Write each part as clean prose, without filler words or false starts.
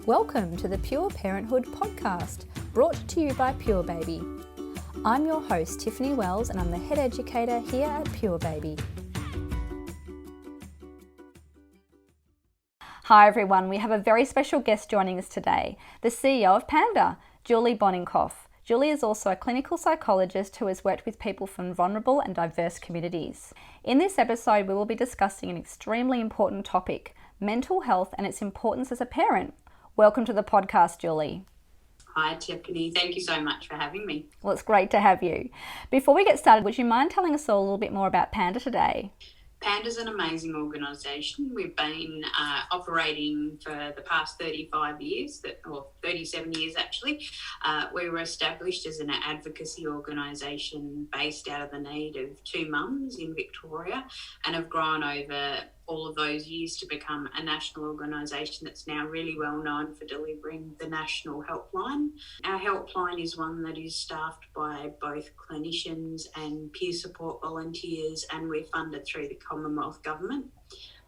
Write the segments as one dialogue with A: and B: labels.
A: Welcome to the Pure Parenthood podcast, brought to you by Purebaby. I'm your host, Tiffany Wells, and I'm the head educator here at Purebaby. Hi everyone, we have a very special guest joining us today, the CEO of PANDA, Julie Borninkhof. Julie is also a clinical psychologist who has worked with people from vulnerable and diverse communities. In this episode, we will be discussing an extremely important topic, mental health and its importance as a parent. Welcome to the podcast, Julie.
B: Hi, Tiffany. Thank you so much for having me.
A: Well, it's great to have you. Before we get started, would you mind telling us all a little bit more about PANDA today?
B: PANDA is an amazing organisation. We've been operating for the past 35 years, or 37 years actually. We were established as an advocacy organisation based out of the need of two mums in Victoria, and have grown over all of those years to become a national organisation that's now really well known for delivering the national helpline. Our helpline is one that is staffed by both clinicians and peer support volunteers, and we're funded through the Commonwealth Government.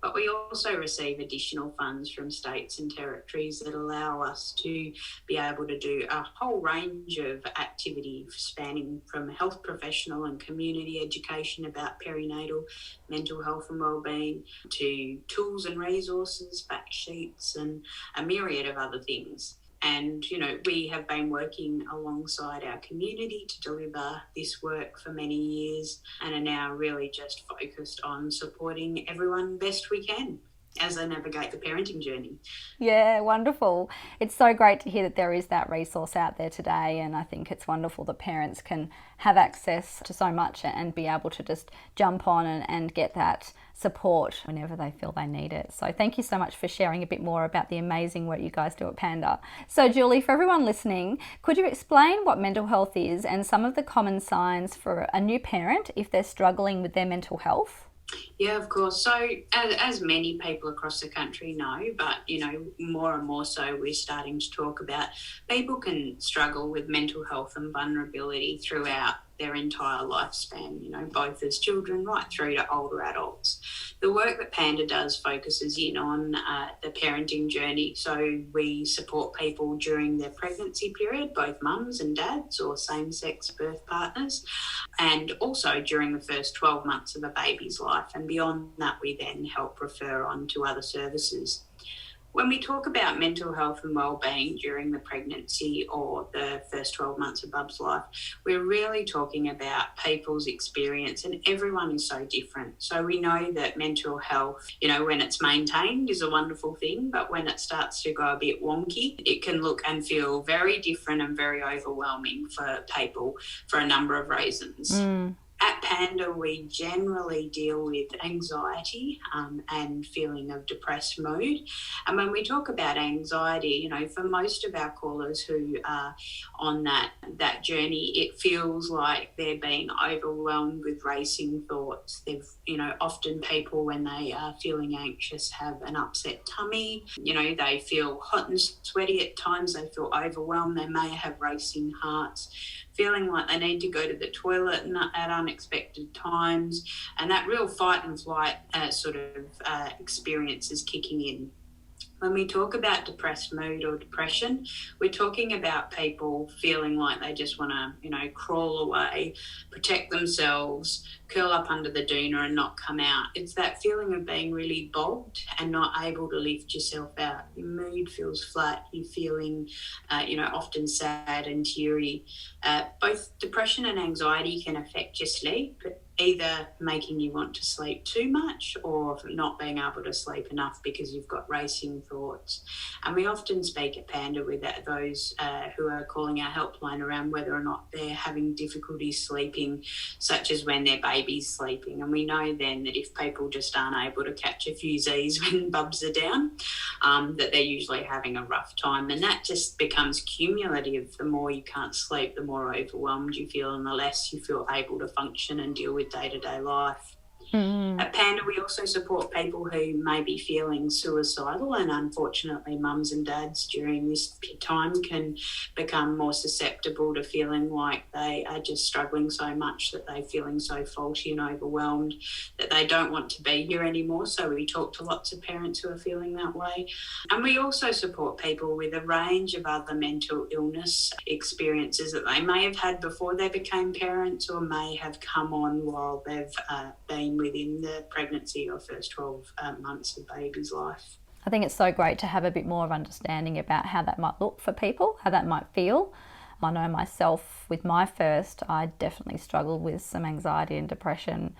B: But we also receive additional funds from states and territories that allow us to be able to do a whole range of activity spanning from health professional and community education about perinatal mental health and wellbeing to tools and resources, fact sheets and a myriad of other things. And, we have been working alongside our community to deliver this work for many years and are now really just focused on supporting everyone best we can as they navigate the parenting journey.
A: Yeah, wonderful. It's so great to hear that there is that resource out there today, and I think it's wonderful that parents can have access to so much and be able to just jump on and get that support whenever they feel they need it. So thank you so much for sharing a bit more about the amazing work you guys do at PANDA. So Julie, for everyone listening, could you explain what mental health is and some of the common signs for a new parent if they're struggling with their mental health?
B: Yeah, of course. So as many people across the country know, but, more and more so we're starting to talk about, people can struggle with mental health and vulnerability throughout their entire lifespan, both as children right through to older adults. The work that PANDA does focuses in on the parenting journey. So we support people during their pregnancy period, both mums and dads or same-sex birth partners, and also during the first 12 months of a baby's life. And beyond that, we then help refer on to other services. When we talk about mental health and wellbeing during the pregnancy or the first 12 months of Bub's life, we're really talking about people's experience, and everyone is so different. So we know that mental health, when it's maintained is a wonderful thing, but when it starts to go a bit wonky, it can look and feel very different and very overwhelming for people for a number of reasons. At PANDA, we generally deal with anxiety and feeling of depressed mood. And when we talk about anxiety, for most of our callers who are on that journey, it feels like they're being overwhelmed with racing thoughts. They've, often people when they are feeling anxious have an upset tummy. They feel hot and sweaty at times. They feel overwhelmed. They may have racing hearts, feeling like they need to go to the toilet at unexpected times, and that real fight and flight experience is kicking in. When we talk about depressed mood or depression, we're talking about people feeling like they just want to, crawl away, protect themselves, curl up under the doona and not come out. It's that feeling of being really bogged and not able to lift yourself out. Your mood feels flat. You're feeling, often sad and teary. Both depression and anxiety can affect your sleep, either making you want to sleep too much or not being able to sleep enough because you've got racing thoughts. And we often speak at PANDA with those who are calling our helpline around whether or not they're having difficulty sleeping, such as when their baby's sleeping. And we know then that if people just aren't able to catch a few Z's when bubs are down, that they're usually having a rough time. And that just becomes cumulative. The more you can't sleep, the more overwhelmed you feel and the less you feel able to function and deal with day-to-day life. At PANDA, we also support people who may be feeling suicidal, and unfortunately mums and dads during this time can become more susceptible to feeling like they are just struggling so much that they're feeling so faulty and overwhelmed that they don't want to be here anymore. So we talk to lots of parents who are feeling that way. And we also support people with a range of other mental illness experiences that they may have had before they became parents or may have come on while they've been within the pregnancy or first 12 months of baby's life.
A: I think it's so great to have a bit more of understanding about how that might look for people, how that might feel. I know myself with my first, I definitely struggled with some anxiety and depression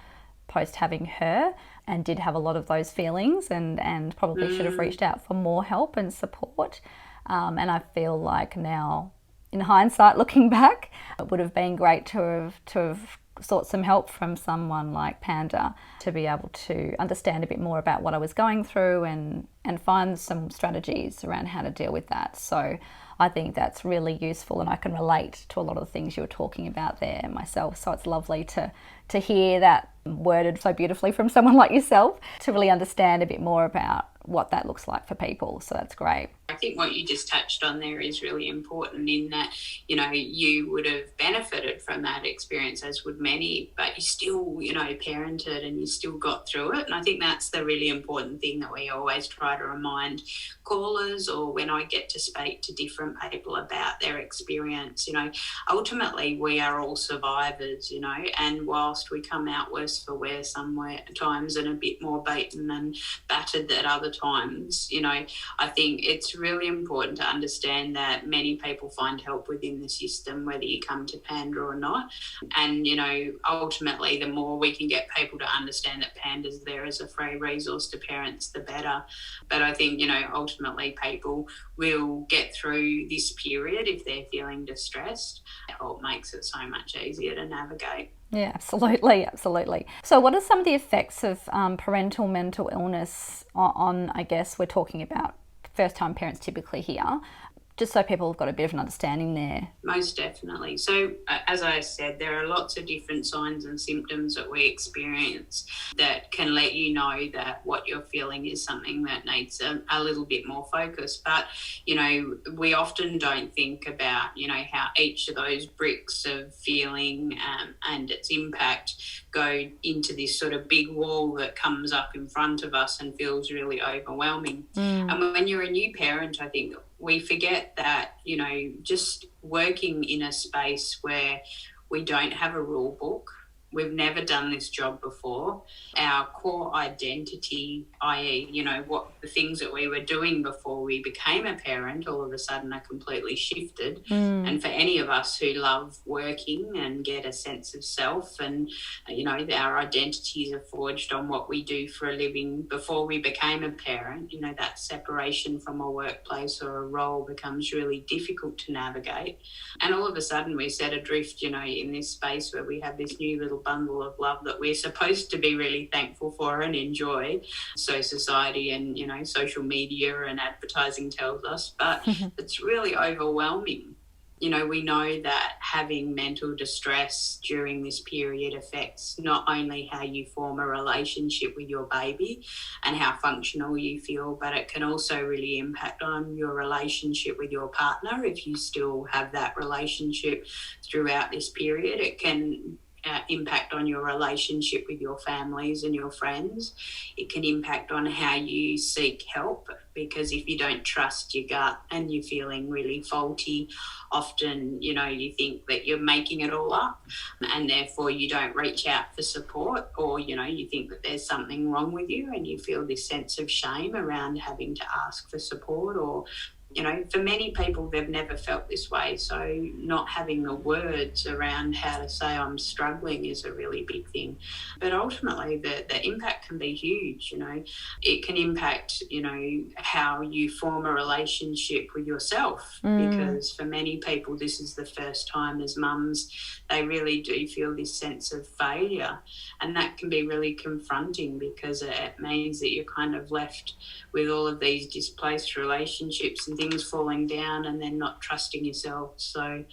A: post having her, and did have a lot of those feelings and probably should have reached out for more help and support. And I feel like now, in hindsight, looking back, it would have been great to have sought some help from someone like PANDA to be able to understand a bit more about what I was going through and find some strategies around how to deal with that. So I think that's really useful, and I can relate to a lot of the things you were talking about there myself. So it's lovely to hear that worded so beautifully from someone like yourself, to really understand a bit more about what that looks like for people. So that's great.
B: I think what you just touched on there is really important, in that, you know, you would have benefited from that experience, as would many, but you still, you know, parented and you still got through it. And I think that's the really important thing that we always try to remind callers, or when I get to speak to different people about their experience. You know, ultimately we are all survivors, you know, and whilst we come out worse for wear sometimes and a bit more beaten and battered at other times, you know, I think it's really important to understand that many people find help within the system, whether you come to PANDA or not. And, you know, ultimately the more we can get people to understand that PANDA's there as a free resource to parents, the better. But I think, you know, ultimately people will get through this period if they're feeling distressed. Help makes it so much easier to navigate.
A: Yeah, absolutely, absolutely. So what are some of the effects of parental mental illness on, I guess we're talking about first-time parents typically here, just so people have got a bit of an understanding there?
B: Most definitely. So as I said, there are lots of different signs and symptoms that we experience that can let you know that what you're feeling is something that needs a little bit more focus. But, you know, we often don't think about, you know, how each of those bricks of feeling and its impact go into this sort of big wall that comes up in front of us and feels really overwhelming. And when you're a new parent, I think we forget that, you know, just working in a space where we don't have a rule book, we've never done this job before, our core identity, i.e., you know, what the things that we were doing before we became a parent all of a sudden are completely shifted. And for any of us who love working and get a sense of self, and, you know, our identities are forged on what we do for a living before we became a parent, you know, that separation from a workplace or a role becomes really difficult to navigate. And all of a sudden we're set adrift, you know, in this space where we have this new little bundle of love that we're supposed to be really thankful for and enjoy. So society and, you know, social media and advertising tells us, but it's really overwhelming. You know, we know that having mental distress during this period affects not only how you form a relationship with your baby and how functional you feel, but it can also really impact on your relationship with your partner. If you still have that relationship throughout this period, it can impact on your relationship with your families and your friends. It can impact on how you seek help, because if you don't trust your gut and you're feeling really faulty, often, you know, you think that you're making it all up and therefore you don't reach out for support, or, you know, you think that there's something wrong with you and you feel this sense of shame around having to ask for support. Or, you know, for many people, they've never felt this way. So not having the words around how to say I'm struggling is a really big thing. But ultimately, the impact can be huge, you know. It can impact, you know, how you form a relationship with yourself, because for many people, this is the first time as mums, they really do feel this sense of failure. And that can be really confronting, because it means that you're kind of left with all of these displaced relationships and things falling down and then not trusting yourself. So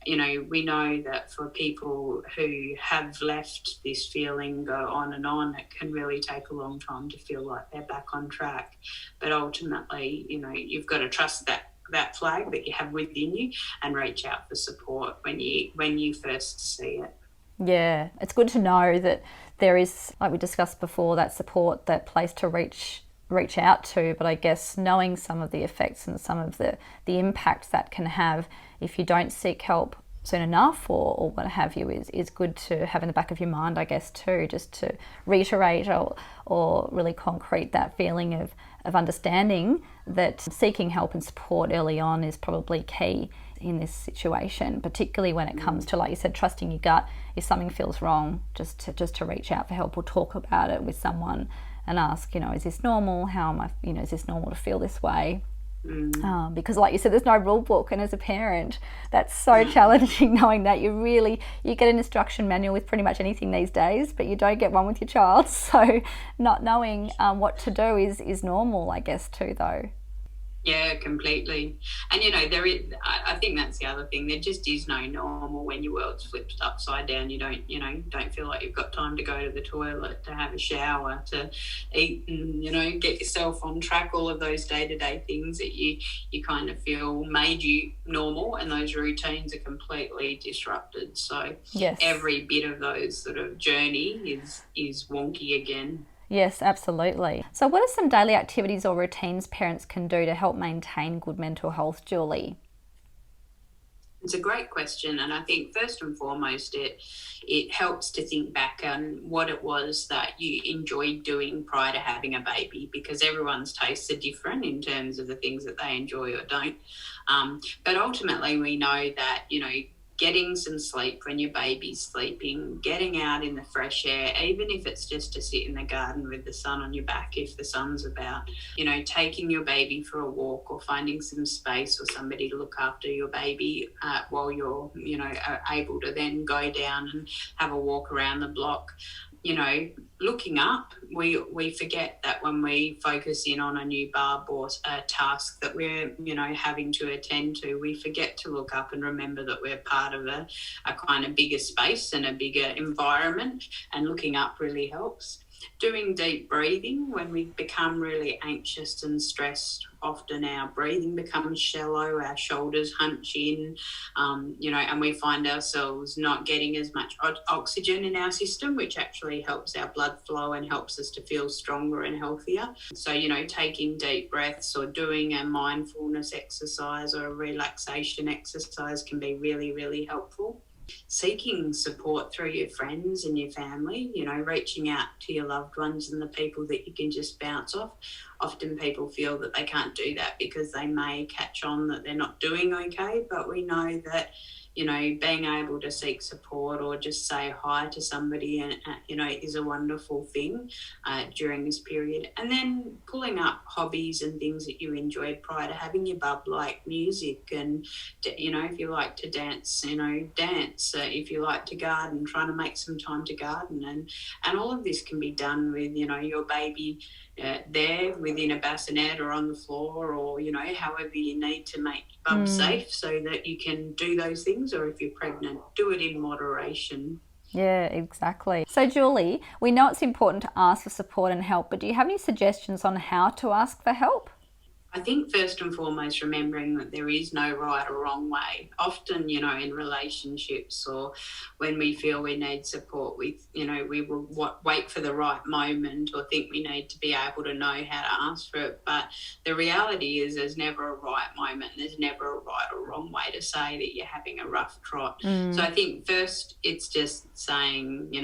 B: we know that for people who have left this feeling go on and on, it can really take a long time to feel like they're back on track. But ultimately, you've got to trust that flag that you have within you and reach out for support when you first see it.
A: Yeah, it's good to know that there is, like we discussed before, that support, that place to reach out to. But I guess knowing some of the effects and some of the impacts that can have if you don't seek help soon enough or what have you is good to have in the back of your mind, I guess, too, just to reiterate or really concrete that feeling of understanding that seeking help and support early on is probably key in this situation, particularly when it comes to, like you said, trusting your gut. If something feels wrong, just to reach out for help or talk about it with someone and ask, is this normal? How am I, is this normal to feel this way? Because like you said, there's no rule book, and as a parent that's so challenging, knowing that you get an instruction manual with pretty much anything these days, but you don't get one with your child. So not knowing what to do is normal, I guess, too, though.
B: Yeah, completely. And I think that's the other thing. There just is no normal when your world's flipped upside down. You don't feel like you've got time to go to the toilet, to have a shower, to eat, and get yourself on track. All of those day-to-day things that you kind of feel made you normal, and those routines are completely disrupted. So
A: yes,
B: every bit of those sort of journey is wonky again.
A: Yes, absolutely. So what are some daily activities or routines parents can do to help maintain good mental health, Julie?
B: It's a great question, and I think first and foremost it helps to think back on what it was that you enjoyed doing prior to having a baby, because everyone's tastes are different in terms of the things that they enjoy or don't. But ultimately we know that, getting some sleep when your baby's sleeping, getting out in the fresh air, even if it's just to sit in the garden with the sun on your back if the sun's about, taking your baby for a walk or finding some space or somebody to look after your baby while you're, able to then go down and have a walk around the block. Looking up, we forget that when we focus in on a new bub or a task that we're, having to attend to, we forget to look up and remember that we're part of a kind of bigger space and a bigger environment, and looking up really helps. Doing deep breathing when we become really anxious and stressed, often our breathing becomes shallow, our shoulders hunch in, and we find ourselves not getting as much oxygen in our system, which actually helps our blood flow and helps us to feel stronger and healthier. So, taking deep breaths or doing a mindfulness exercise or a relaxation exercise can be really, really helpful. Seeking support through your friends and your family, reaching out to your loved ones and the people that you can just bounce off. Often people feel that they can't do that because they may catch on that they're not doing okay, but we know that, being able to seek support or just say hi to somebody, and is a wonderful thing during this period. And then pulling up hobbies and things that you enjoyed prior to having your bub, like music, and if you like to dance, dance. If you like to garden, trying to make some time to garden, and all of this can be done with your baby there within a bassinet or on the floor, or however you need to make bub safe so that you can do those things. Or if you're pregnant, do it in moderation.
A: Yeah, exactly. So Julie, we know it's important to ask for support and help, but do you have any suggestions on how to ask for help?
B: I think first and foremost, remembering that there is no right or wrong way. Often, in relationships or when we feel we need support, we will wait for the right moment or think we need to be able to know how to ask for it. But the reality is there's never a right moment. There's never a right or wrong way to say that you're having a rough trot. So I think first it's just saying,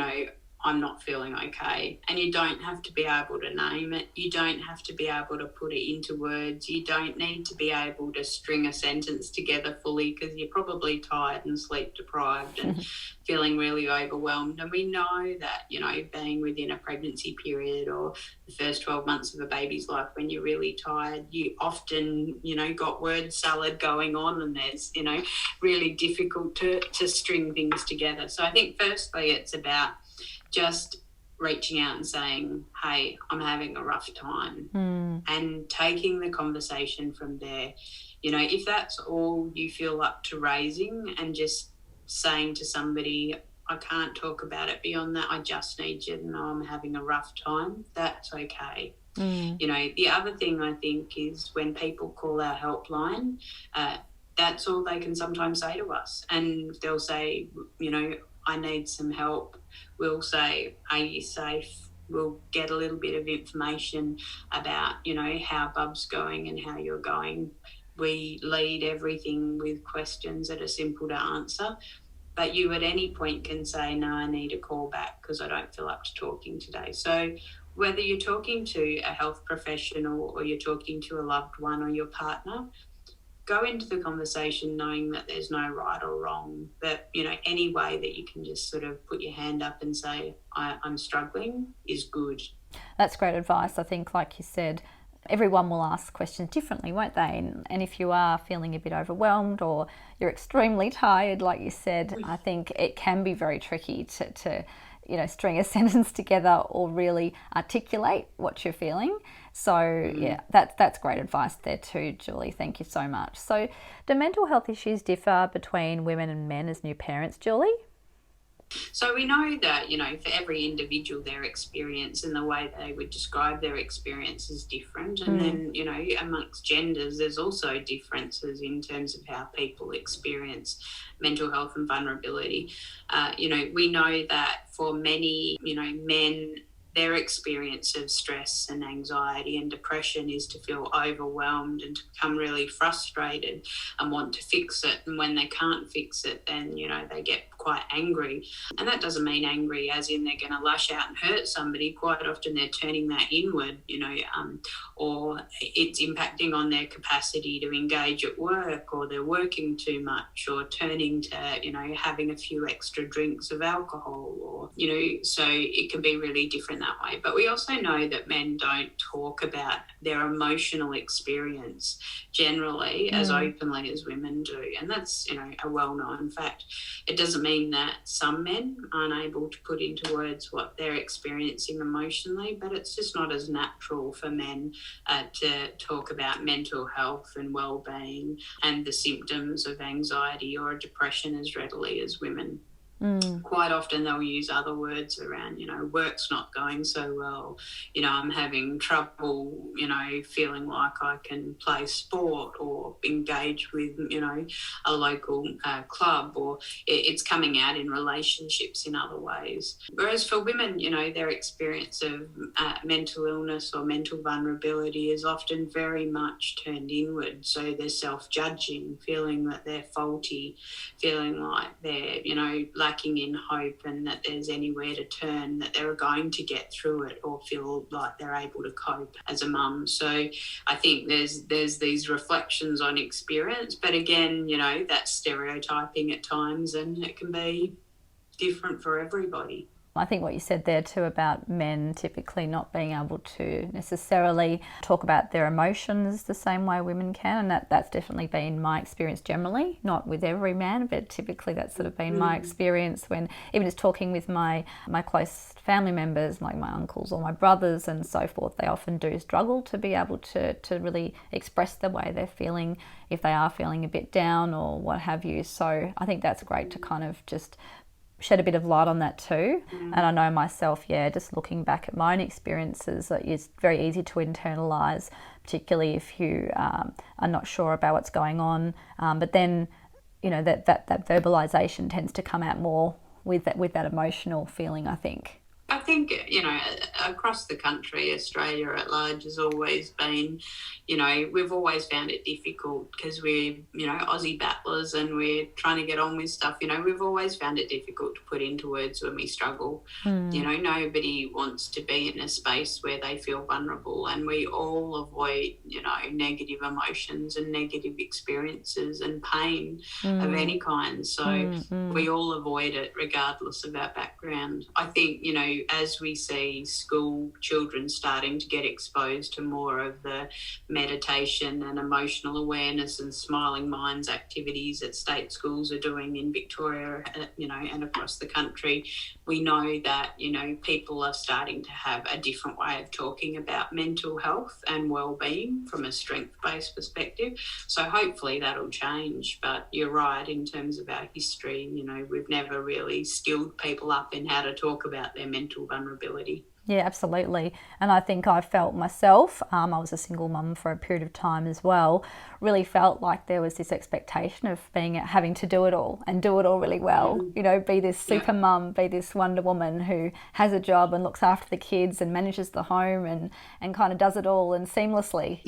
B: I'm not feeling okay. And you don't have to be able to name it. You don't have to be able to put it into words. You don't need to be able to string a sentence together fully, because you're probably tired and sleep deprived and feeling really overwhelmed. And we know that, being within a pregnancy period or the first 12 months of a baby's life, when you're really tired, you often, got word salad going on, and there's, really difficult to string things together. So I think firstly it's about just reaching out and saying, hey, I'm having a rough time, and taking the conversation from there. If that's all you feel up to raising, and just saying to somebody, I can't talk about it beyond that, I just need you to know I'm having a rough time, that's okay. You know, the other thing I think is when people call our helpline, that's all they can sometimes say to us. And they'll say, you know, I need some help. We'll say, are you safe? We'll get a little bit of information about, you know, how Bub's going and how you're going. We lead everything with questions that are simple to answer. But you at any point can say, no, I need a call back because I don't feel up to talking today. So whether you're talking to a health professional or you're talking to a loved one or your partner, go into the conversation knowing that there's no right or wrong, but, you know, any way that you can just sort of put your hand up and say, I'm struggling is good.
A: That's great advice. I think, like you said, everyone will ask questions differently, won't they? And if you are feeling a bit overwhelmed or you're extremely tired, like you said, I think it can be very tricky to you know, string a sentence together or really articulate what you're feeling. So yeah, that's great advice there too, Julie. Thank you so much. So do mental health issues differ between women and men as new parents, Julie?
B: So we know that, you know, for every individual, their experience and the way they would describe their experience is different. And then, you know, amongst genders, there's also differences in terms of how people experience mental health and vulnerability. You know, we know that for many, you know, men, their experience of stress and anxiety and depression is to feel overwhelmed and to become really frustrated and want to fix it. And when they can't fix it, then, you know, they get quite angry. And that doesn't mean angry as in they're going to lash out and hurt somebody. Quite often they're turning that inward, you know, or it's impacting on their capacity to engage at work, or they're working too much, or turning to, you know, having a few extra drinks of alcohol, or, you know, so it can be really different that way. But we also know that men don't talk about their emotional experience generally as openly as women do. And that's, you know, a well-known fact. It doesn't mean that some men aren't able to put into words what they're experiencing emotionally, but it's just not as natural for men to talk about mental health and well-being and the symptoms of anxiety or depression as readily as women. Quite often they'll use other words around, you know, work's not going so well, you know, I'm having trouble, you know, feeling like I can play sport or engage with, you know, a local club, or it's coming out in relationships in other ways. Whereas for women, you know, their experience of mental illness or mental vulnerability is often very much turned inward. So they're self-judging, feeling that they're faulty, feeling like they're, you know, lacking in hope and that there's anywhere to turn, that they're going to get through it or feel like they're able to cope as a mum. So I think there's these reflections on experience, but again, you know, that's stereotyping at times and it can be different for everybody.
A: I think what you said there too about men typically not being able to necessarily talk about their emotions the same way women can, and that's definitely been my experience generally, not with every man, but typically that's sort of been my experience when even just talking with my close family members, like my uncles or my brothers and so forth. They often do struggle to be able to really express the way they're feeling if they are feeling a bit down or what have you. So I think that's great to kind of just shed a bit of light on that too. And I know myself, just looking back at my own experiences, it's very easy to internalize, particularly if you are not sure about what's going on. But then, you know, that verbalization tends to come out more with that emotional feeling, I think.
B: I think, you know, across the country, Australia at large has always been, you know, we've always found it difficult because we're, you know, Aussie battlers and we're trying to get on with stuff. You know, we've always found it difficult to put into words when we struggle. You know, nobody wants to be in a space where they feel vulnerable, and we all avoid, you know, negative emotions and negative experiences and pain of any kind. So we all avoid it regardless of our background. I think, you know, as we see school children starting to get exposed to more of the meditation and emotional awareness and smiling minds activities that state schools are doing in Victoria, and across the country, we know that, people are starting to have a different way of talking about mental health and well-being from a strength-based perspective. So hopefully that'll change. But you're right, in terms of our history, we've never really skilled people up in how to talk about their mental vulnerability.
A: Yeah, absolutely. And I think I felt myself, I was a single mum for a period of time as well, really felt like there was this expectation of having to do it all and do it all really well. Be this super mum, be this Wonder Woman who has a job and looks after the kids and manages the home and kind of does it all and seamlessly,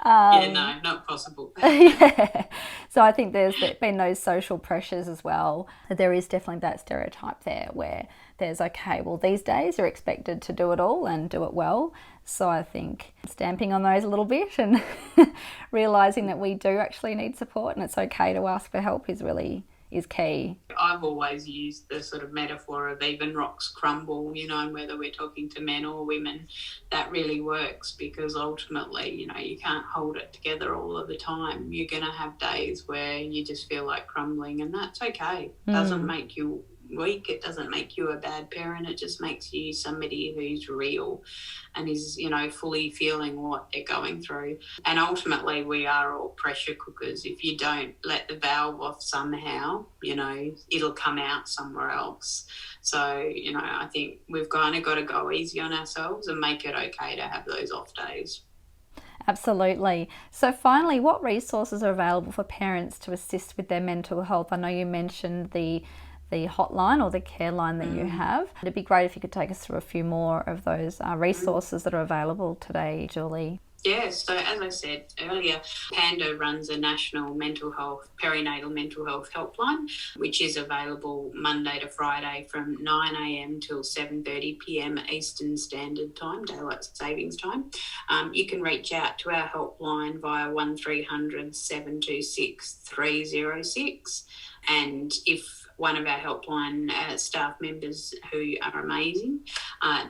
B: No, not possible.
A: Yeah. So I think there's been those social pressures as well. There is definitely that stereotype there where there's, okay, well, these days you're expected to do it all and do it well. So I think stamping on those a little bit and realising that we do actually need support and it's okay to ask for help is key.
B: I've always used the sort of metaphor of even rocks crumble, and whether we're talking to men or women, that really works, because ultimately, you can't hold it together all of the time. You're going to have days where you just feel like crumbling, and that's okay. It doesn't make you weak, it doesn't make you a bad parent, it just makes you somebody who's real and is fully feeling what they're going through. And ultimately we are all pressure cookers. If you don't let the valve off somehow, it'll come out somewhere else. So I think we've kind of got to go easy on ourselves and make it okay to have those off days.
A: Absolutely. So finally, what resources are available for parents to assist with their mental health? I know you mentioned the hotline or the care line that you have. It'd be great if you could take us through a few more of those resources that are available today, Julie.
B: Yes, so as I said earlier, PANDA runs a national perinatal mental health helpline, which is available Monday to Friday from 9 a.m. till 7:30 p.m. Eastern Standard Time, Daylight Savings Time. You can reach out to our helpline via 1300 726 306, and if one of our helpline staff members, who are amazing,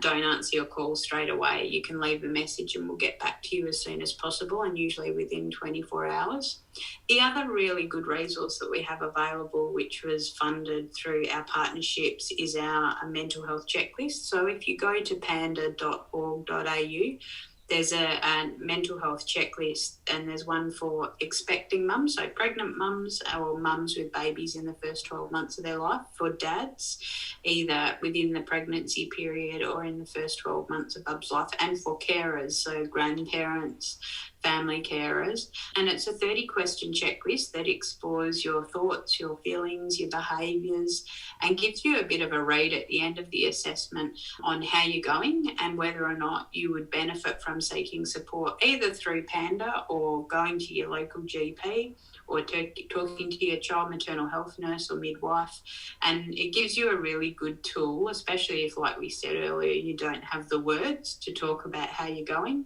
B: don't answer your call straight away, you can leave a message and we'll get back to you as soon as possible, and usually within 24 hours. The other really good resource that we have available, which was funded through our partnerships, is our mental health checklist. So if you go to panda.org.au, there's a mental health checklist, and there's one for expecting mums, so pregnant mums or mums with babies in the first 12 months of their life, for dads, either within the pregnancy period or in the first 12 months of bub's life, and for carers, so grandparents, family carers. And it's a 30-question checklist that explores your thoughts, your feelings, your behaviours, and gives you a bit of a read at the end of the assessment on how you're going and whether or not you would benefit from seeking support, either through PANDA or going to your local GP or talking to your child maternal health nurse or midwife. And it gives you a really good tool, especially if, like we said earlier, you don't have the words to talk about how you're going.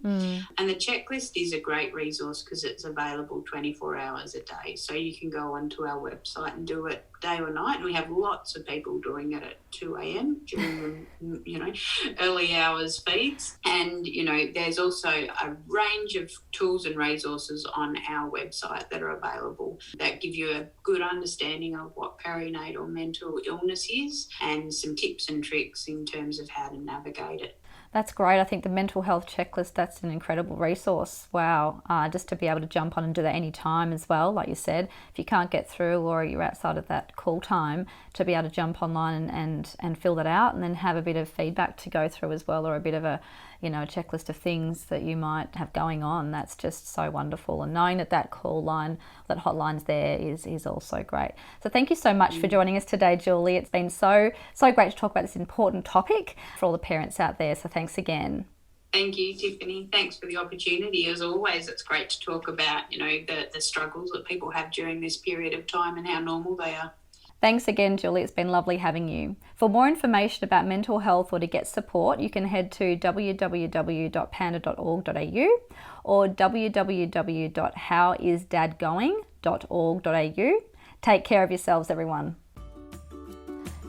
B: And the checklist is a great resource because it's available 24 hours a day. So you can go onto our website and do it day or night. And we have lots of people doing it at 2 a.m. during the, early hours feeds. And, there's also a range of tools and resources on our website that are available that give you a good understanding of what perinatal mental illness is and some tips and tricks in terms of how to navigate it.
A: That's great. I think the mental health checklist, that's an incredible resource. Wow. Just to be able to jump on and do that any time as well, like you said. If you can't get through or you're outside of that call time, to be able to jump online and fill that out and then have a bit of feedback to go through as well, or a bit of a checklist of things that you might have going on. That's just so wonderful. And knowing that call line, that hotline's there is also great. So thank you so much for joining us today, Julie. It's been so great to talk about this important topic for all the parents out there. So thanks again.
B: Thank you, Tiffany. Thanks for the opportunity. As always, it's great to talk about, the struggles that people have during this period of time and how normal they are.
A: Thanks again, Julie. It's been lovely having you. For more information about mental health or to get support, you can head to www.panda.org.au or www.howisdadgoing.org.au. Take care of yourselves, everyone.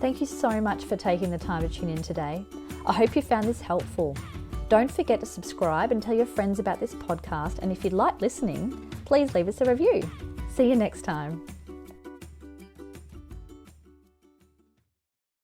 A: Thank you so much for taking the time to tune in today. I hope you found this helpful. Don't forget to subscribe and tell your friends about this podcast. And if you like listening, please leave us a review. See you next time.